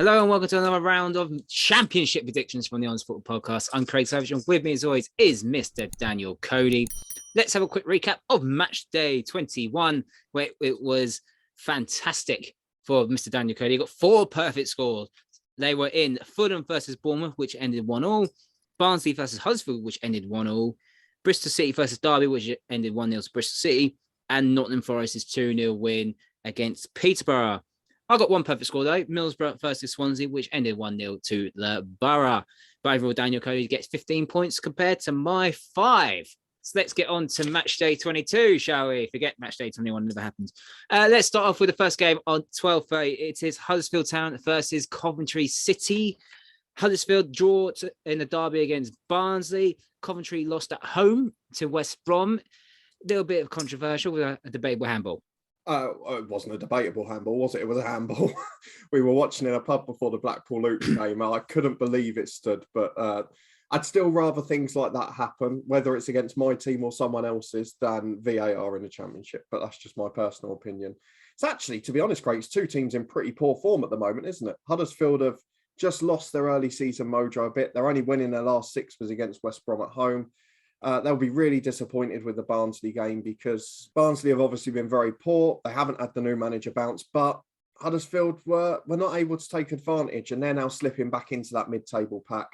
Hello and welcome to another round of championship predictions from the Honest Football Podcast. I'm Craig Savage and with me as always is Mr. Daniel Cody. Let's have a quick recap of match day 21, where it was fantastic for Mr. Daniel Cody. He got 4 perfect scores. They were in Fulham versus Bournemouth, which ended 1-1, Barnsley versus Huddersfield, which ended 1-1, Bristol City versus Derby, which ended 1-0 to Bristol City, and Nottingham Forest's 2-0 win against Peterborough. I got 1 perfect score though, Middlesbrough versus Swansea, which ended 1-0 to the Borough. But overall, Daniel Cody gets 15 points compared to my 5. So let's get on to match day 22, shall we? Forget match day 21, never happens. Let's start off with the first game on 12:30. It is Huddersfield Town versus Coventry City. Huddersfield draw in the derby against Barnsley. Coventry lost at home to West Brom. A little bit of controversial with a debatable handball. It wasn't a debatable handball, was it? It was a handball. We were watching in a pub before the Blackpool-Luton game. I couldn't believe it stood, but I'd still rather things like that happen, whether it's against my team or someone else's, than VAR in the Championship. But that's just my personal opinion. It's actually, to be honest, Craig, it's 2 teams in pretty poor form at the moment, isn't it? Huddersfield have just lost their early season mojo a bit. They're only winning their last 6 was against West Brom at home. They'll be really disappointed with the Barnsley game because Barnsley have obviously been very poor. They haven't had the new manager bounce, but Huddersfield were not able to take advantage, and they're now slipping back into that mid-table pack.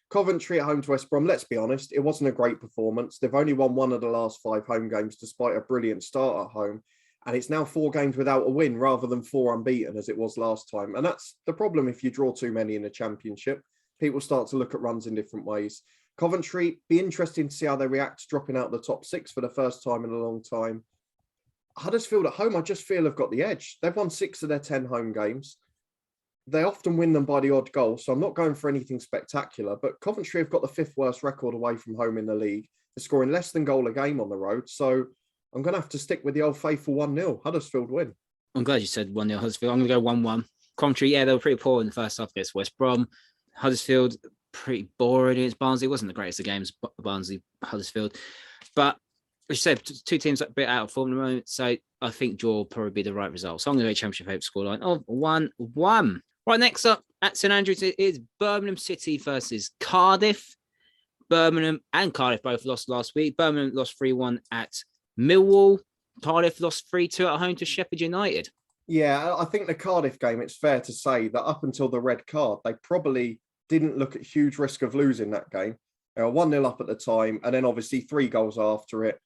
Coventry at home to West Brom, let's be honest, it wasn't a great performance. They've only won 1 of the last 5 home games despite a brilliant start at home. And it's now 4 games without a win rather than 4 unbeaten as it was last time. And that's the problem if you draw too many in the Championship. People start to look at runs in different ways. Coventry, be interesting to see how they react to dropping out the top 6 for the first time in a long time. Huddersfield at home, I just feel have got the edge. They've won 6 of their 10 home games. They often win them by the odd goal, so I'm not going for anything spectacular, but Coventry have got the 5th worst record away from home in the league. They're scoring less than goal a game on the road, so I'm going to have to stick with the old faithful 1-0 Huddersfield win. I'm glad you said 1-0 Huddersfield. I'm going to go 1-1. Coventry, yeah, they were pretty poor in the first half against West Brom. Huddersfield, pretty boring against Barnsley. It wasn't the greatest of games, Barnsley, Huddersfield. But as you said, 2 teams a bit out of form at the moment, so I think draw will probably be the right result. So I'm going to go Championship hope scoreline of 1-1. Right, next up at St Andrews is Birmingham City versus Cardiff. Birmingham and Cardiff both lost last week. Birmingham lost 3-1 at Millwall. Cardiff lost 3-2 at home to Sheffield United. Yeah, I think the Cardiff game, it's fair to say that up until the red card, they probably didn't look at huge risk of losing that game. They were 1-0 up at the time, and then obviously 3 goals after it.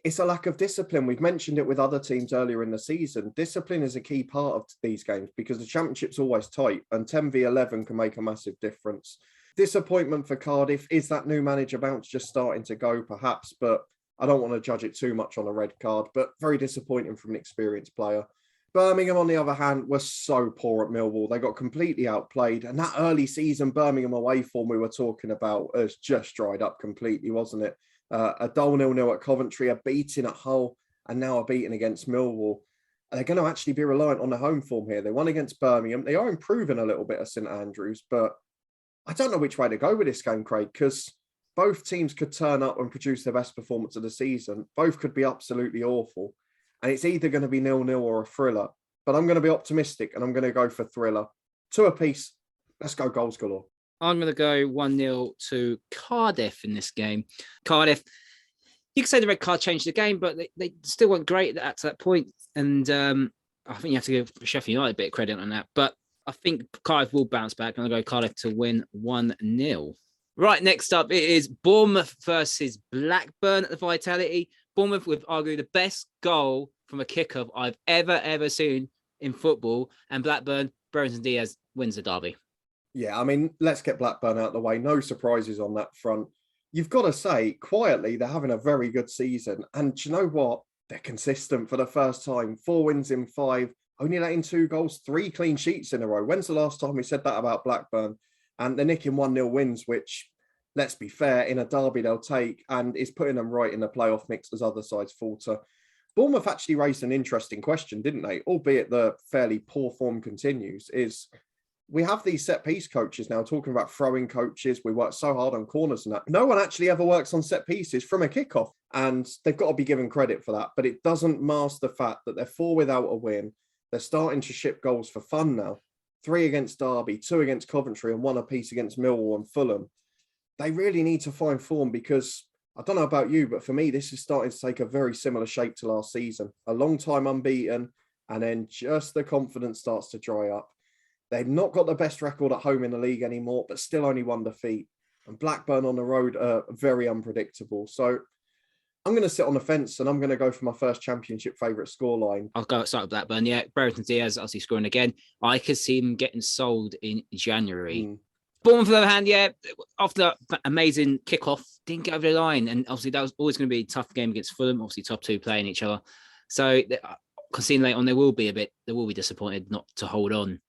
It's a lack of discipline. We've mentioned it with other teams earlier in the season. Discipline is a key part of these games because the Championship's always tight, and 10v11 can make a massive difference. Disappointment for Cardiff. Is that new manager bounce just starting to go, perhaps? But I don't want to judge it too much on a red card, but very disappointing from an experienced player. Birmingham, on the other hand, were so poor at Millwall. They got completely outplayed. And that early season Birmingham away form we were talking about has just dried up completely, wasn't it? A dull 0-0 at Coventry, a beating at Hull, and now a beating against Millwall. And they're going to actually be reliant on the home form here. They won against Birmingham. They are improving a little bit at St Andrews, but I don't know which way to go with this game, Craig, because both teams could turn up and produce their best performance of the season. Both could be absolutely awful. And it's either going to be 0-0 or a thriller. But I'm going to be optimistic and I'm going to go for thriller. 2 apiece. Let's go goals galore. I'm going to go 1-0 to Cardiff in this game. Cardiff, you could say the red card changed the game, but they still weren't great at that point. And I think you have to give Sheffield United a bit of credit on that. But I think Cardiff will bounce back. I'm going to go Cardiff to win 1-0. Right, next up, it is Bournemouth versus Blackburn at the Vitality. Bournemouth with arguably the best goal from a kickoff I've ever seen in football. And Blackburn, Brendan Diaz wins the derby. Yeah, I mean, let's get Blackburn out of the way. No surprises on that front. You've got to say, quietly, they're having a very good season. And do you know what? They're consistent for the first time. 4 wins in 5, only letting 2 goals, 3 clean sheets in a row. When's the last time we said that about Blackburn? And they're nicking 1-0 wins, which, let's be fair, in a derby they'll take, and is putting them right in the playoff mix as other sides falter. Bournemouth actually raised an interesting question, didn't they? Albeit the fairly poor form continues, is we have these set-piece coaches now talking about throwing coaches. We work so hard on corners and that. No one actually ever works on set pieces from a kickoff, and they've got to be given credit for that. But it doesn't mask the fact that they're 4 without a win. They're starting to ship goals for fun now. 3 against Derby, 2 against Coventry, and 1 apiece against Millwall and Fulham. They really need to find form because I don't know about you, but for me, this is starting to take a very similar shape to last season. A long time unbeaten, and then just the confidence starts to dry up. They've not got the best record at home in the league anymore, but still only 1 defeat. And Blackburn on the road are very unpredictable. So I'm going to sit on the fence and I'm going to go for my first Championship favourite scoreline. I'll go start with Blackburn. Yeah, Brereton Diaz obviously scoring again. I could see him getting sold in January. Bournemouth, on the other hand, yeah, after that amazing kickoff, didn't get over the line. And obviously that was always going to be a tough game against Fulham, obviously top 2 playing each other. So considering late on, they will be disappointed not to hold on.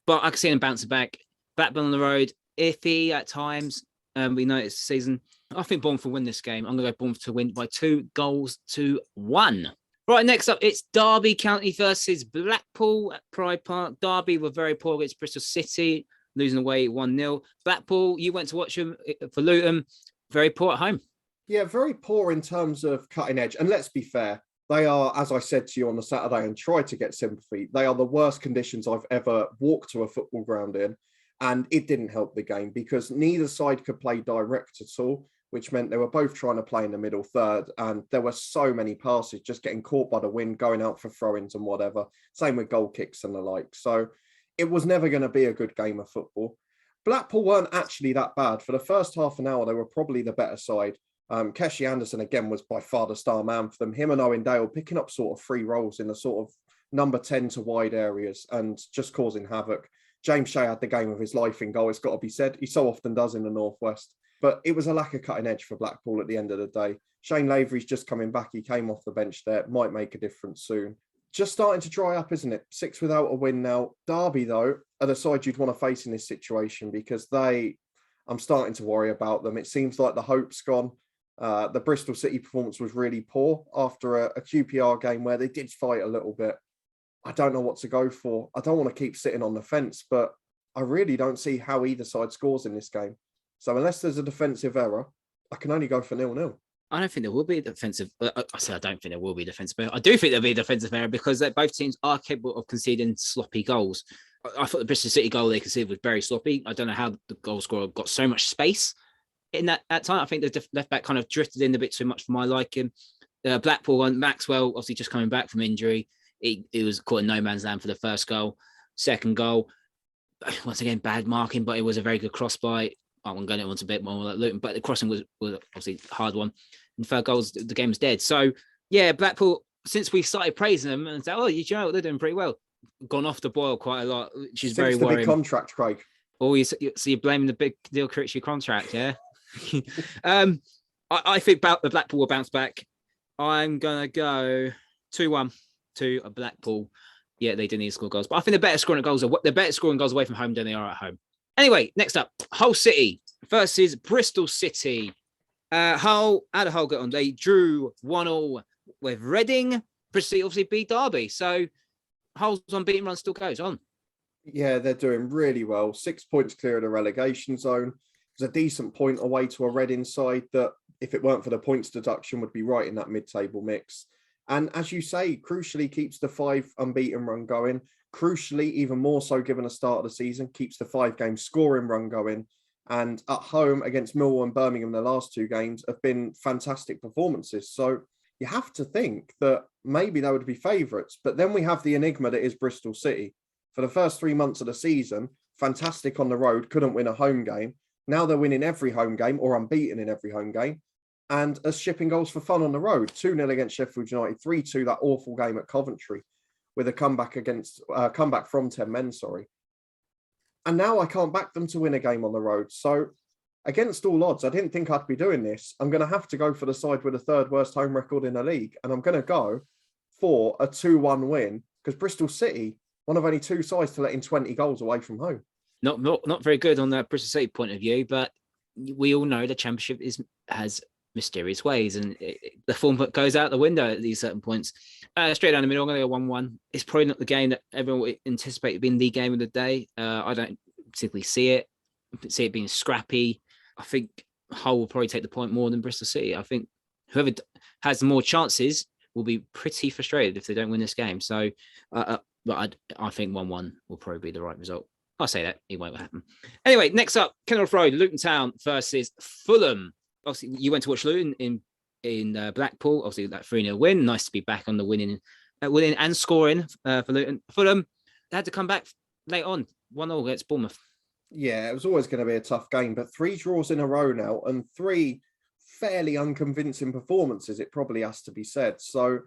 But I can see them bouncing back. Blackburn on the road, iffy at times. We noticed this season. I think Bournemouth will win this game. I'm going to go Bournemouth to win by 2-1. Right, next up, it's Derby County versus Blackpool at Pride Park. Derby were very poor against Bristol City, losing away 1-0. Blackpool, you went to watch them for Luton. Very poor at home. Yeah, very poor in terms of cutting edge. And let's be fair, they are, as I said to you on the Saturday and tried to get sympathy, they are the worst conditions I've ever walked to a football ground in. And it didn't help the game because neither side could play direct at all, which meant they were both trying to play in the middle third. And there were so many passes just getting caught by the wind, going out for throw-ins and whatever. Same with goal kicks and the like. So it was never going to be a good game of football. Blackpool weren't actually that bad. For the first half an hour, they were probably the better side. Keshi Anderson, again, was by far the star man for them. Him and Owen Dale picking up sort of free roles in the sort of number 10 to wide areas and just causing havoc. James Shea had the game of his life in goal, it's got to be said. He so often does in the Northwest. But it was a lack of cutting edge for Blackpool at the end of the day. Shane Lavery's just coming back. He came off the bench there. Might make a difference soon. Just starting to dry up, isn't it? 6 without a win now. Derby, though, are the side you'd want to face in this situation because I'm starting to worry about them. It seems like the hope's gone. The Bristol City performance was really poor after a QPR game where they did fight a little bit. I don't know what to go for. I don't want to keep sitting on the fence, but I really don't see how either side scores in this game. So unless there's a defensive error, I can only go for 0-0. I don't think there will be a defensive. I don't think there will be a defensive error. I do think there'll be a defensive error because both teams are capable of conceding sloppy goals. I thought the Bristol City goal they conceded was very sloppy. I don't know how the goal scorer got so much space in that time. I think the left back kind of drifted in a bit too much for my liking. Blackpool and Maxwell, obviously just coming back from injury. It was caught in no man's land for the first goal. Second goal, once again, bad marking, but it was a very good cross by. I'm going to want a bit more like Luton, but the crossing was obviously a hard one. And third goals, the game was dead. So, yeah, Blackpool, since we started praising them and said, oh, you know what, they're doing pretty well, gone off the boil quite a lot, which is very worrying. Big contract, Craig. Oh, so you're blaming the big deal Critchley contract, yeah? I think the Blackpool will bounce back. I'm going to go 2-1 to a Blackpool. Yeah, they do need to score goals, but I think they're better scoring goals away from home than they are at home. Anyway, next up, Hull City versus Bristol City. Hull get on? They drew 1-1 with Reading. Bristol City obviously beat Derby, so Hull's unbeaten run still goes on. Yeah, they're doing really well. 6 points clear of the relegation zone. It's a decent point away to a Reading side that, if it weren't for the points deduction, would be right in that mid-table mix. And as you say, crucially keeps the 5 unbeaten run going. Crucially, even more so given the start of the season, keeps the 5-game scoring run going. And at home against Millwall and Birmingham, the last 2 games have been fantastic performances. So you have to think that maybe they would be favourites. But then we have the enigma that is Bristol City. For the first 3 months of the season, fantastic on the road, couldn't win a home game. Now they're winning every home game or unbeaten in every home game. And are shipping goals for fun on the road. 2-0 against Sheffield United, 3-2 that awful game at Coventry with a comeback from 10 men, And now I can't back them to win a game on the road. So against all odds, I didn't think I'd be doing this. I'm going to have to go for the side with the 3rd worst home record in the league. And I'm going to go for a 2-1 win because Bristol City, one of only 2 sides to let in 20 goals away from home. Not very good on the Bristol City point of view, but we all know the Championship has mysterious ways and the form goes out the window at these certain points. Straight down the middle, I'm going to go 1-1. It's probably not the game that everyone would anticipate being the game of the day. I don't particularly see it being scrappy. I think Hull will probably take the point more than Bristol City. I think whoever has more chances will be pretty frustrated if they don't win this game. So, but I think 1-1 will probably be the right result. I'll say that. It won't happen. Anyway, next up, Kenilworth Road, Luton Town versus Fulham. Obviously, you went to watch Luton in Blackpool. Obviously, that 3-0 win. Nice to be back on the winning and scoring for Luton. Fulham, they had to come back late on. 1-0 against Bournemouth. Yeah, it was always going to be a tough game, but 3 draws in a row now and 3 fairly unconvincing performances, it probably has to be said. So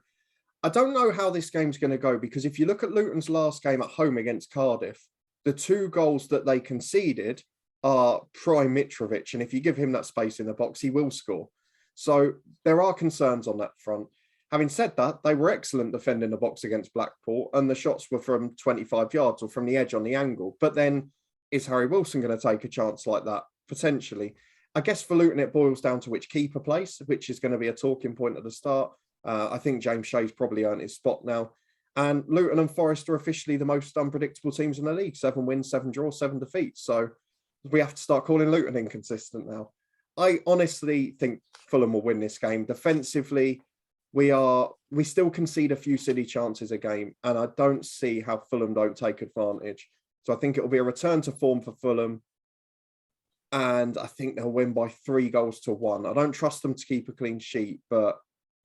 I don't know how this game's going to go, because if you look at Luton's last game at home against Cardiff, the 2 goals that they conceded are prime Mitrovic, and if you give him that space in the box, he will score. So there are concerns on that front. Having said that, they were excellent defending the box against Blackpool, and the shots were from 25 yards or from the edge on the angle. But then, is Harry Wilson going to take a chance like that? Potentially. I guess for Luton, it boils down to which keeper plays, which is going to be a talking point at the start. I think James Shea's probably earned his spot now. And Luton and Forest are officially the most unpredictable teams in the league. 7 wins, 7 draws, 7 defeats. So we have to start calling Luton inconsistent now. I honestly think Fulham will win this game. Defensively, we still concede a few silly chances a game, and I don't see how Fulham don't take advantage. So I think it will be a return to form for Fulham, and I think they'll win by 3-1. I don't trust them to keep a clean sheet, but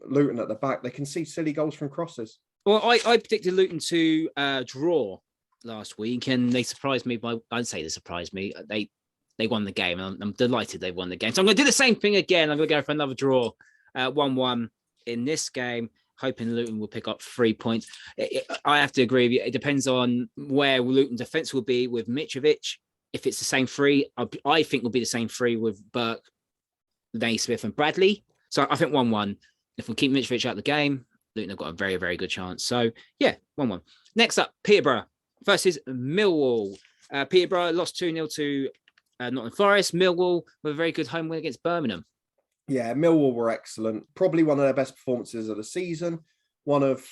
Luton at the back, they can see silly goals from crosses. Well, I predicted Luton to draw last week, and they surprised me I'd say they surprised me. They won the game, and I'm delighted they won the game. So I'm going to do the same thing again. I'm going to go for another draw, 1-1 in this game, hoping Luton will pick up 3 points. I have to agree with you. It depends on where Luton defence will be with Mitrovic. If it's the same 3, I think will be the same 3 with Burke, Naismith and Bradley. So I think 1-1. If we keep Mitrovic out of the game, Luton have got a very, very good chance. So, yeah, 1-1. Next up, Peterborough versus Millwall. Peterborough lost 2-0 to Nottingham Forest. Millwall with a very good home win against Birmingham. Yeah, Millwall were excellent. Probably one of their best performances of the season. One of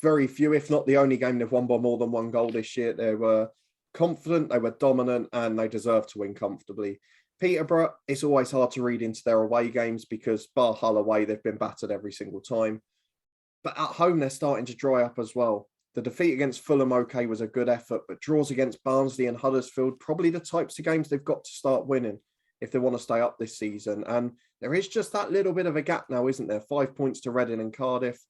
very few, if not the only game they've won by more than 1 goal this year. They were confident, they were dominant, and they deserved to win comfortably. Peterborough, it's always hard to read into their away games because bar Hull away, they've been battered every single time. But at home, they're starting to dry up as well. The defeat against Fulham, okay, was a good effort, but draws against Barnsley and Huddersfield, probably the types of games they've got to start winning if they want to stay up this season. And there is just that little bit of a gap now, isn't there? 5 points to Reading and Cardiff,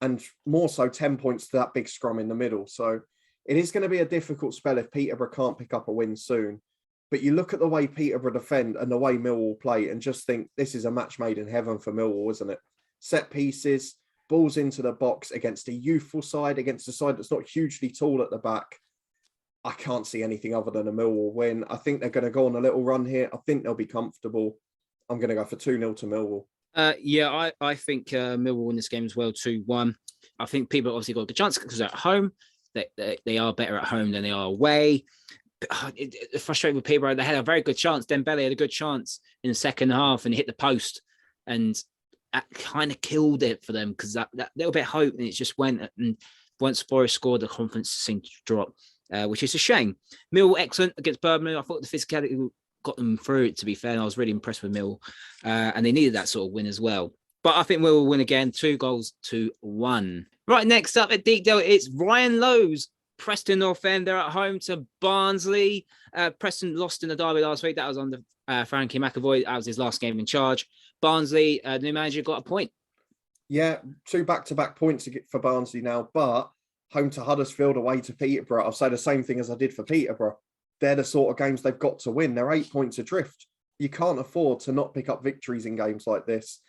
and more so 10 points to that big scrum in the middle. So it is going to be a difficult spell if Peterborough can't pick up a win soon. But you look at the way Peterborough defend and the way Millwall play and just think this is a match made in heaven for Millwall, isn't it? Set pieces, balls into the box against a youthful side, against a side that's not hugely tall at the back. I can't see anything other than a Millwall win. I think they're going to go on a little run here. I think they'll be comfortable. I'm going to go for 2-0 to Millwall. I think Millwall win this game as well, 2-1. I think people obviously got a good chance because they're at home. They are better at home than they are away. It's frustrating with Peterborough. They had a very good chance. Dembele had a good chance in the second half and hit the post, and that kind of killed it for them because that little bit of hope, and it just went. And once Forest scored, the confidence seemed to drop, which is a shame. Mill excellent against Birmingham. I thought the physicality got them through, to be fair, and I was really impressed with Mill, and they needed that sort of win as well. But I think Mill will win again, 2-1. Right, next up at Deepdale, it's Ryan Lowe's Preston North End. They're at home to Barnsley. Preston lost in the derby last week. That was on the Frankie McAvoy. That was his last game in charge. Barnsley, new manager, got a point. Yeah, 2 back-to-back points for Barnsley now, but home to Huddersfield, away to Peterborough. I'll say the same thing as I did for Peterborough. They're the sort of games they've got to win. They're 8 points adrift. You can't afford to not pick up victories in games like this.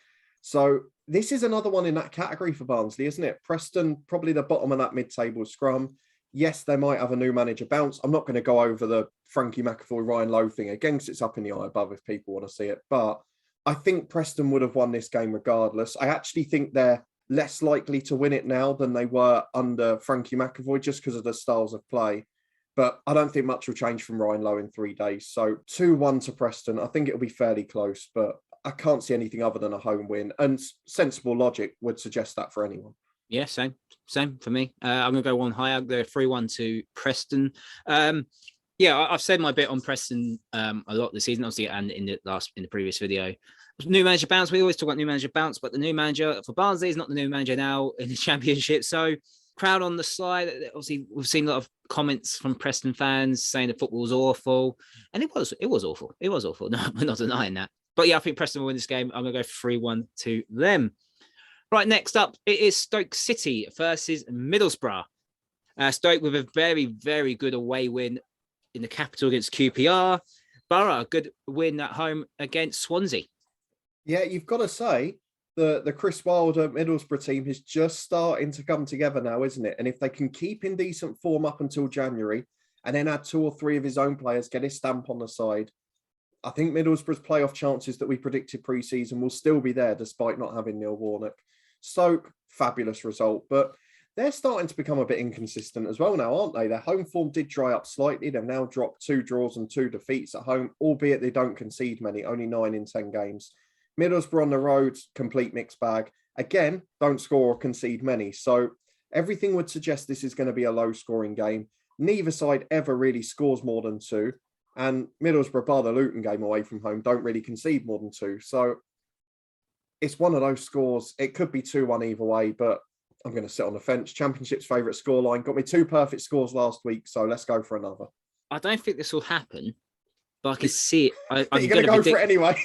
So this is another one in that category for Barnsley, isn't it? Preston, probably the bottom of that mid-table scrum. Yes, they might have a new manager bounce. I'm not going to go over the Frankie McAvoy, Ryan Lowe thing again because it's up in the eye above if people want to see it. But I think Preston would have won this game regardless. I actually think they're less likely to win it now than they were under Frankie McAvoy just because of the styles of play. But I don't think much will change from Ryan Lowe in 3 days. So 2-1 to Preston. I think it'll be fairly close, but I can't see anything other than a home win. And sensible logic would suggest that for anyone. Yeah, same for me. I'm going to go one higher. They're 3-1 to Preston. I've said my bit on Preston a lot this season, obviously, and in the previous video. New manager bounce. We always talk about new manager bounce, but the new manager for Barnsley is not the new manager now in the Championship. So Crowd on the side. Obviously, we've seen a lot of comments from Preston fans saying the football was awful, and it was awful. It was awful. No, we're not denying that. But yeah, I think Preston will win this game. I'm going to go 3-1 to them. Right, next up, it is Stoke City versus Middlesbrough. Stoke with a very, very good away win in the capital against QPR. Borough, a good win at home against Swansea. Yeah, you've got to say the Chris Wilder Middlesbrough team is just starting to come together now, isn't it? And if they can keep in decent form up until January and then add 2 or 3 of his own players, get his stamp on the side, I think Middlesbrough's playoff chances that we predicted pre-season will still be there despite not having Neil Warnock. Stoke, fabulous result, but they're starting to become a bit inconsistent as well now, aren't they? Their home form did dry up slightly. They've now dropped 2 draws and 2 defeats at home, albeit they don't concede many, only 9 in 10 games. Middlesbrough on the road, complete mixed bag. Again, don't score or concede many. So everything would suggest this is going to be a low-scoring game. Neither side ever really scores more than 2. And Middlesbrough, bar the Luton game away from home, don't really concede more than 2. So it's one of those scores. It could be 2-1 either way, but I'm going to sit on the fence. Championship's favourite scoreline. Got me 2 perfect scores last week, so let's go for another. I don't think this will happen, but I can see it. I'm going to go for it anyway.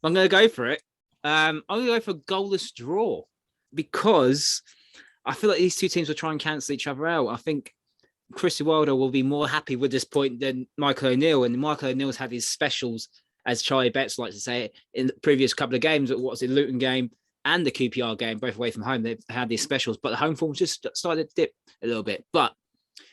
I'm going to go for it. I'm going to go for a goalless draw because I feel like these 2 teams will try and cancel each other out. I think Chris Wilder will be more happy with this point than Michael O'Neill, and Michael O'Neill's had his specials, as Charlie Betts likes to say, in the previous couple of games. What was it, Luton game and the QPR game, both away from home, they've had these specials, but the home form's just started to dip a little bit. But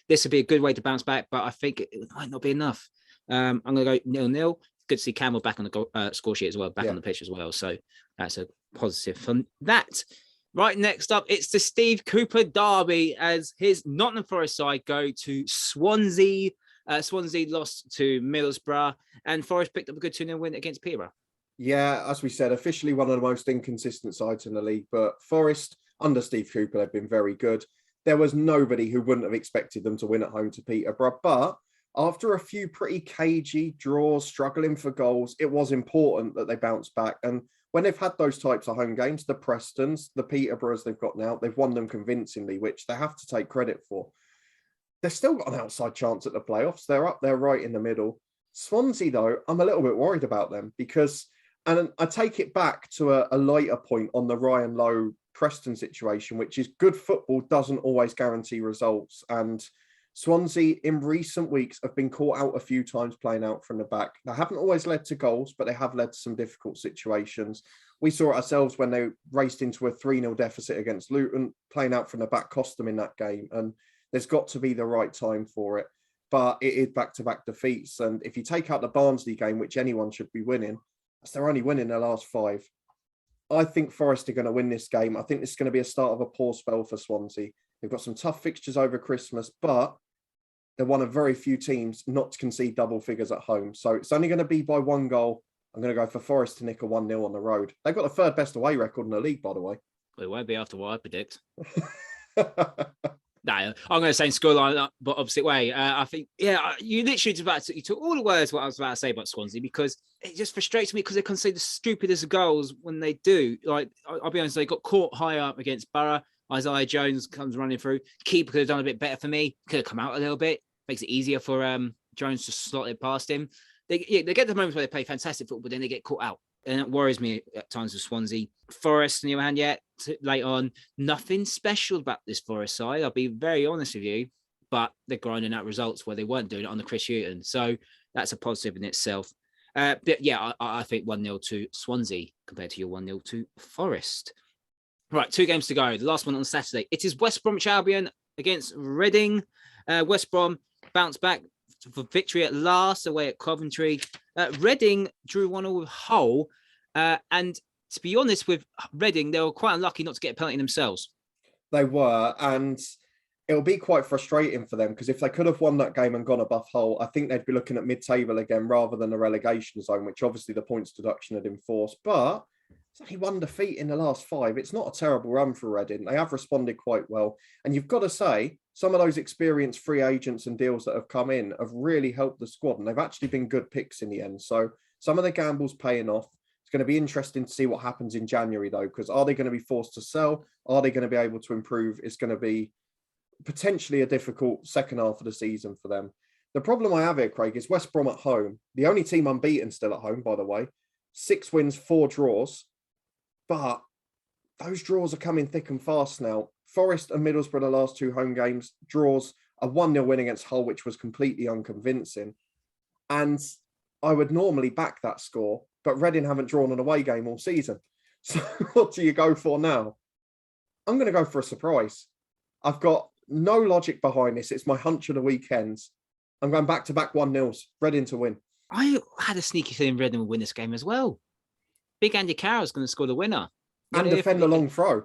this would be a good way to bounce back, but I think it might not be enough. I'm going to go 0-0. Good to see Campbell back on the score sheet as well, back on the pitch as well. So that's a positive from that. Right, next up, it's the Steve Cooper derby as his Nottingham Forest side go to Swansea. Swansea lost to Middlesbrough, and Forest picked up a good 2-0 win against Peterborough. Yeah, as we said, officially one of the most inconsistent sides in the league, but Forest, under Steve Cooper, have been very good. There was nobody who wouldn't have expected them to win at home to Peterborough, but after a few pretty cagey draws, struggling for goals, it was important that they bounced back. And when they've had those types of home games, the Prestons, the Peterboroughs they've got now, they've won them convincingly, which they have to take credit for. They've still got an outside chance at the playoffs. They're up there right in the middle. Swansea, though, I'm a little bit worried about them because, and I take it back to a lighter point on the Ryan Lowe Preston situation, which is good football doesn't always guarantee results. And Swansea in recent weeks have been caught out a few times playing out from the back. They haven't always led to goals, but they have led to some difficult situations. We saw it ourselves when they raced into a 3-0 deficit against Luton. Playing out from the back cost them in that game. And there's got to be the right time for it. But it is back-to-back defeats. And if you take out the Barnsley game, which anyone should be winning, that's their only win in their last 5. I think Forest are going to win this game. I think this is going to be a start of a poor spell for Swansea. They've got some tough fixtures over Christmas, but they're one of very few teams not to concede double figures at home. So it's only going to be by 1 goal. I'm going to go for Forest to nick a 1-0 on the road. They've got the 3rd best away record in the league, by the way. Well, it won't be after what I predict. No, I'm going to say scoreline, but opposite way. I think, you literally you took all the words what I was about to say about Swansea because it just frustrates me because they concede the stupidest goals when they do. Like, I'll be honest, they got caught high up against Borough. Isaiah Jones comes running through. Keeper could have done a bit better for me. Could have come out a little bit. Makes it easier for Jones to slot it past him. They get the moments where they play fantastic football, but then they get caught out. And it worries me at times with Swansea. Forest, on the other hand, late on, nothing special about this Forest side. I'll be very honest with you, but they're grinding out results where they weren't doing it on the Chris Hughton. So that's a positive in itself. But yeah, I think 1-0 to Swansea compared to your 1-0 to Forest. Right, 2 games to go. The last one on Saturday. It is West Bromwich Albion against Reading. West Brom bounced back for victory at last away at Coventry. Reading drew 1-1 with Hull. And to be honest with Reading, they were quite unlucky not to get a penalty themselves. They were, and it'll be quite frustrating for them because if they could have won that game and gone above Hull, I think they'd be looking at mid-table again rather than the relegation zone, which obviously the points deduction had enforced. But it's only 1 defeat in the last 5. It's not a terrible run for Reading. They have responded quite well. And you've got to say, some of those experienced free agents and deals that have come in have really helped the squad. And they've actually been good picks in the end. So some of the gambles paying off. It's going to be interesting to see what happens in January, though, because are they going to be forced to sell? Are they going to be able to improve? It's going to be potentially a difficult second half of the season for them. The problem I have here, Craig, is West Brom at home. The only team unbeaten still at home, by the way. 6 wins, 4 draws. But those draws are coming thick and fast now. Forest and Middlesbrough, the last 2 home games, draws, a 1-0 win against Hull, which was completely unconvincing. And I would normally back that score, but Reading haven't drawn an away game all season. So what do you go for now? I'm going to go for a surprise. I've got no logic behind this. It's my hunch of the weekends. I'm going back-to-back 1-0s, Reading to win. I had a sneaky feeling Reading will win this game as well. Big Andy Carroll's going to score the winner. And defend a long throw.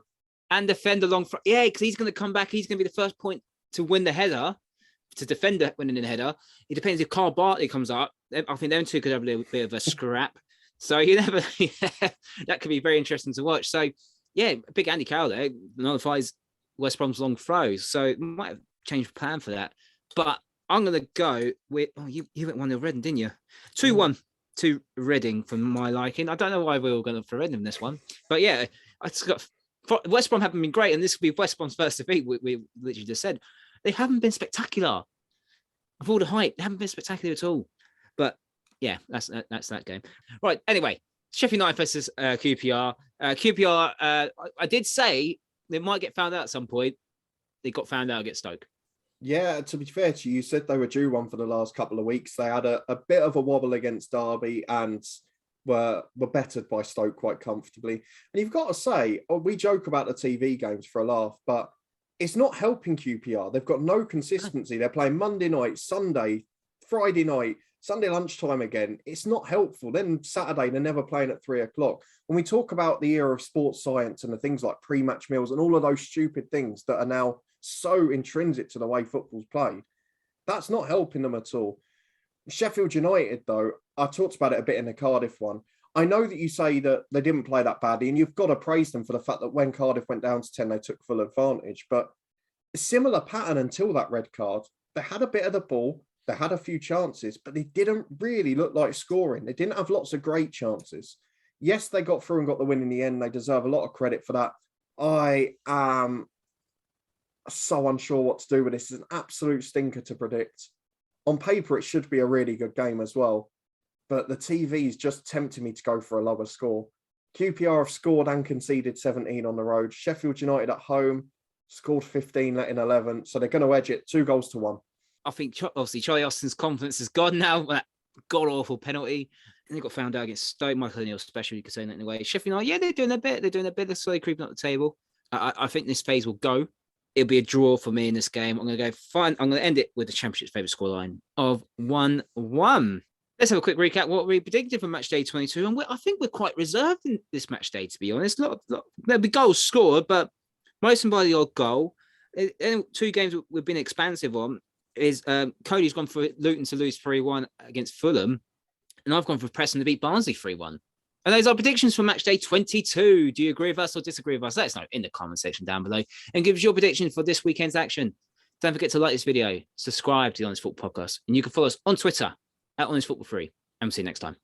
Yeah, because he's going to come back. He's going to be the first point to win the header, to defend the winning the header. It depends if Carl Bartley comes up. I think them two could have a little bit of a scrap. So that could be very interesting to watch. So, yeah, big Andy Carroll there nullifies West Brom's long throws. So might have changed plan for that. But I'm going to go with, you went 1-0 Reading, didn't you? 2-1 to Reading for my liking. I don't know why we were going for Reading in this one. But yeah, I just got West Brom haven't been great. And this will be West Brom's first defeat. We literally just said they haven't been spectacular. Of all the hype, they haven't been spectacular at all. But yeah, that's that game. Right. Anyway, Sheffield United versus QPR. QPR, I did say they might get found out at some point. They got found out against Stoke. Yeah, to be fair to you, you said they were due one for the last couple of weeks. They had a bit of a wobble against Derby and were bettered by Stoke quite comfortably. And you've got to say, we joke about the TV games for a laugh, but it's not helping QPR. They've got no consistency. They're playing Monday night, Sunday, Friday night, Sunday lunchtime again. It's not helpful. Then Saturday, they're never playing at 3:00. When we talk about the era of sports science and the things like pre-match meals and all of those stupid things that are now so intrinsic to the way football's played, that's not helping them at all. Sheffield United, though, I talked about it a bit in the Cardiff one. I know that you say that they didn't play that badly, and you've got to praise them for the fact that when Cardiff went down to 10, they took full advantage. But a similar pattern until that red card. They had a bit of the ball, they had a few chances, but they didn't really look like scoring. They didn't have lots of great chances. Yes, they got through and got the win in the end. They deserve a lot of credit for that. I am so unsure what to do with this. It's an absolute stinker to predict. On paper, it should be a really good game as well. But the TV's just tempting me to go for a lower score. QPR have scored and conceded 17 on the road. Sheffield United at home scored 15, let in 11. So they're going to edge it 2-1. I think, obviously, Charlie Austin's confidence is gone now. That god-awful penalty. And they got found out against Stoke. Michael O'Neill special, you could say that in a way. Sheffield United, yeah, they're doing a bit. They're slowly creeping up the table. I think this phase will go. It'll be a draw for me in this game. I'm going to go fine. I'm going to end it with the Championship's favourite scoreline of 1-1. Let's have a quick recap what we predicted for match day 22. And I think we're quite reserved in this match day, to be honest. There'll be goals scored, but most of them by the odd goal. And 2 games we've been expansive on is Cody's gone for Luton to lose 3-1 against Fulham. And I've gone for Preston to beat Barnsley 3-1. And those are predictions for match day 22. Do you agree with us or disagree with us? Let us know in the comment section down below. And give us your prediction for this weekend's action. Don't forget to like this video, subscribe to the Honest Football Podcast. And you can follow us on Twitter @HonestFootball3. And we'll see you next time.